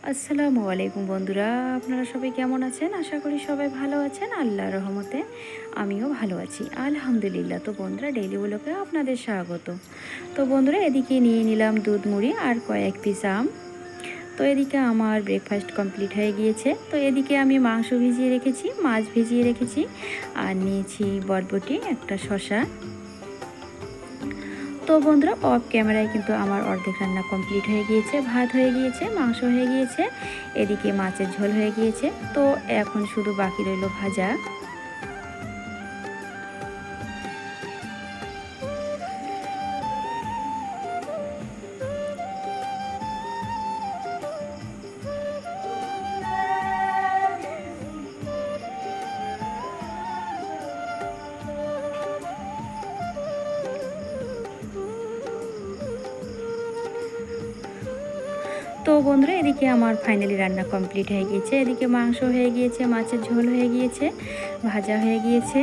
আসসালামু আলাইকুম বন্ধুরা, আপনারা সবাই কেমন আছেন? আশা করি সবাই ভালো আছেন। আল্লাহর রহমতে আমিও ভালো আছি, আলহামদুলিল্লাহ। তো বন্ধুরা, ডেইলি ব্লগে আপনাদের স্বাগত। তো বন্ধুরা, এদিকে নিয়ে নিলাম দুধ মুড়ি আর কয়েক পিস আম। তো এদিকে আমার ব্রেকফাস্ট কমপ্লিট হয়ে গিয়েছে। তো এদিকে আমি মাংস ভিজিয়ে রেখেছি, মাছ ভিজিয়ে রেখেছি, আর নিয়েছি বরবটি, একটা শসা। তো বন্ধুরা, অফ ক্যামেরায় কিন্তু আমার অর্ধেক রান্না কমপ্লিট হয়ে গিয়েছে। ভাত হয়ে গিয়েছে, মাংস হয়ে গিয়েছে, এদিকে মাছের ঝোল হয়ে গিয়েছে। তো এখন শুধু বাকি রইল ভাজা। তো বন্ধুরা, এদিকে আমার ফাইনালি রান্না কমপ্লিট হয়ে গিয়েছে। এদিকে মাংস হয়ে গিয়েছে, মাছের ঝোল হয়ে গিয়েছে, ভাজা হয়ে গিয়েছে।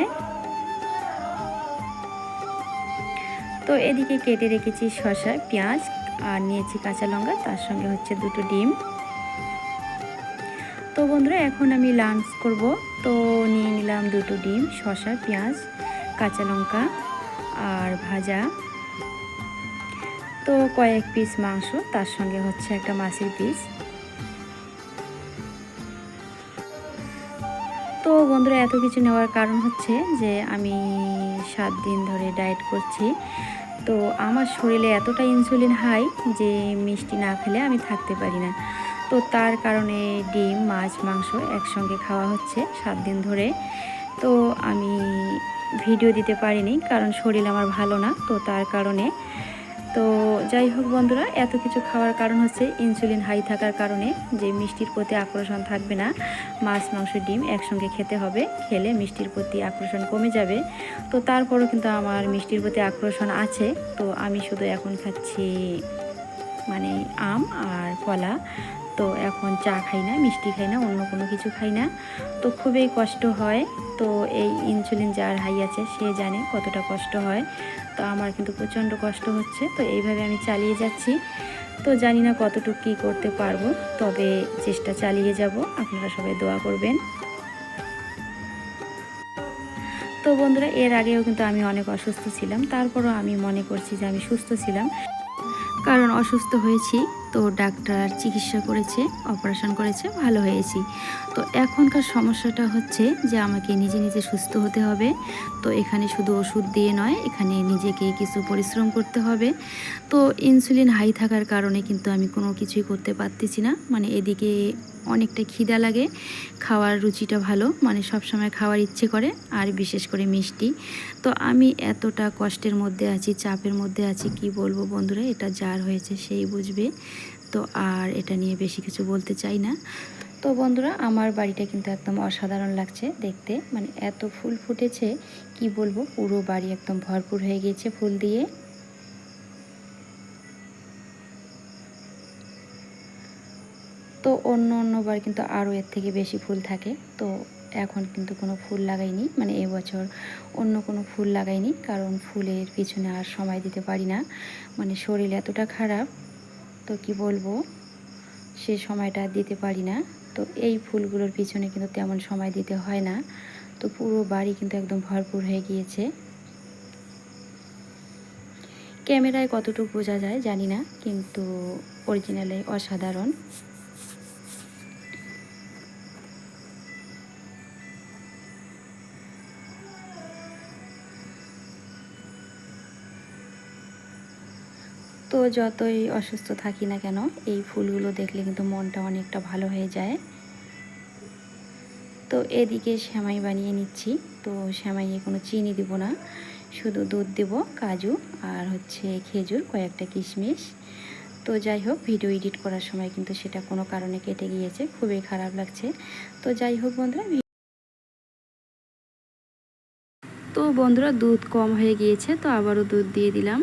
তো এদিকে কেটে রেখেছি শসা, পেঁয়াজ, আর নিয়েছি কাঁচা লঙ্কা, তার সঙ্গে হচ্ছে দুটো ডিম। তো বন্ধুরা, এখন আমি লাঞ্চ করব। তো নিয়ে নিলাম দুটো ডিম, শসা, পেঁয়াজ, কাঁচা লঙ্কা আর ভাজা। তো কয়েক পিস মাংস, তার সঙ্গে হচ্ছে একটা মাছের পিস। তো বন্ধুরা, এত কিছু নেওয়ার কারণ হচ্ছে যে আমি 7 দিন ধরে ডায়েট করছি। তো আমার শরীরে এতটা ইনসুলিন হাই যে মিষ্টি না খেলে আমি থাকতে পারি না। তো তার কারণে ডিম, মাছ, মাংস একসঙ্গে খাওয়া হচ্ছে 7 দিন ধরে। তো আমি ভিডিও দিতে পারিনি, কারণ শরীর আমার ভালো না, তো তার কারণে। তো যাই হোক বন্ধুরা, এত কিছু খাওয়ার কারণ হচ্ছে ইনসুলিন হাই থাকার কারণে, যে মিষ্টির প্রতি আকর্ষণ থাকবে না। মাছ, মাংস, ডিম একসঙ্গে খেতে হবে, খেলে মিষ্টির প্রতি আকর্ষণ কমে যাবে। তো তারপরও কিন্তু আমার মিষ্টির প্রতি আকর্ষণ আছে। তো আমি শুধু এখন খাচ্ছি মানে আম আর কলা। তো এখন চা খাই না, মিষ্টি খাই না, অন্য কোনো কিছু খাই না। তো খুবই কষ্ট হয়। তো এই ইনসুলিন যার হাই আছে সে জানে কতটা কষ্ট হয়। তো আমার কিন্তু প্রচণ্ড কষ্ট হচ্ছে। তো এইভাবে আমি চালিয়ে যাচ্ছি। তো জানি না কতটুকু কী করতে পারবো, তবে চেষ্টা চালিয়ে যাব। আপনারা সবাই দোয়া করবেন। তো বন্ধুরা, এর আগেও কিন্তু আমি অনেক অসুস্থ ছিলাম, তারপরও আমি মনে করছি যে আমি সুস্থ ছিলাম, কারণ অসুস্থ হয়েছি। তো ডাক্তার চিকিৎসা করেছে, অপারেশন করেছে, ভালো হয়েছি। তো এখনকার সমস্যাটা হচ্ছে যে আমাকে নিজে নিজে সুস্থ হতে হবে। তো এখানে শুধু ওষুধ দিয়ে নয়, এখানে নিজেকে কিছু পরিশ্রম করতে হবে। তো ইনসুলিন হাই থাকার কারণে কিন্তু আমি কোনো কিছুই করতে পারতেছি না। মানে এদিকে অনেকটা খিদা লাগে, খাওয়ার রুচিটা ভালো, মানে সব সময় খাওয়ার ইচ্ছে করে, আর বিশেষ করে মিষ্টি। তো আমি এতটা কষ্টের মধ্যে আছি, চাপের মধ্যে আছি, কি বলবো বন্ধুরা, এটা যার হয়েছে সেই বুঝবে। তো আর এটা নিয়ে বেশি কিছু বলতে চাই না। তো বন্ধুরা, আমার বাড়িটা কিন্তু একদম অসাধারণ লাগছে দেখতে, মানে এত ফুল ফুটেছে, কি বলবো, পুরো বাড়ি একদম ভরপুর হয়ে গিয়েছে ফুল দিয়ে। তো অন্যবার কিন্তু আরও এর থেকে বেশি ফুল থাকে। তো এখন কিন্তু কোনো ফুল লাগাইনি, মানে এবছর অন্য কোনো ফুল লাগাইনি, কারণ ফুলের পিছনে আর সময় দিতে পারি না। মানে শরীর এতটা খারাপ, তো কি বলবো, সে সময়টা দিতে পারি না। তো এই ফুলগুলোর পিছনে কিন্তু তেমন সময় দিতে হয় না। তো পুরো বাড়ি কিন্তু একদম ভরপুর হয়ে গিয়েছে। ক্যামেরায় কতটুকু বোঝা যায় জানি না, কিন্তু অরিজিনালে অসাধারণ। তো যতই অসুস্থ থাকি না কেন, এই ফুলগুলো দেখলে কিন্তু মনটা অনেকটা ভালো হয়ে যায়। তো এদিকে সেমাই বানিয়ে নিচ্ছি। তো সেমাইয়ে কোনো চিনি দিব না, শুধু দুধ দেব, কাজু আর হচ্ছে খেজুর, কয়েকটা কিশমিশ। তো যাই হোক, ভিডিও এডিট করার সময় কিন্তু সেটা কোনো কারণে কেটে গিয়েছে, খুবই খারাপ লাগছে। তো যাই হোক বন্ধুরা, তো বন্ধুরা, দুধ কম হয়ে গিয়েছে, তো আবারও দুধ দিয়ে দিলাম।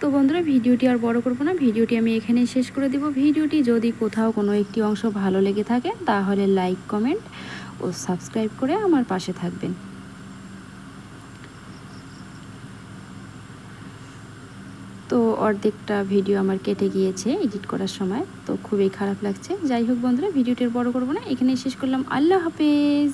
তো বন্ধুরা, ভিডিওটি আর বড় করব না, ভিডিওটি আমি এখানেই শেষ করে দিব। ভিডিওটি যদি কোথাও কোনো একটি অংশ ভালো লেগে থাকে, তাহলে লাইক, কমেন্ট ও সাবস্ক্রাইব করে আমার পাশে থাকবেন। তো অর্ধেকটা ভিডিও আমার কেটে গিয়েছে এডিট করার সময়, তো খুবই খারাপ লাগছে। যাই হোক বন্ধুরা, ভিডিওটির বড় করবো না, এখানেই শেষ করলাম। আল্লাহ হাফেজ।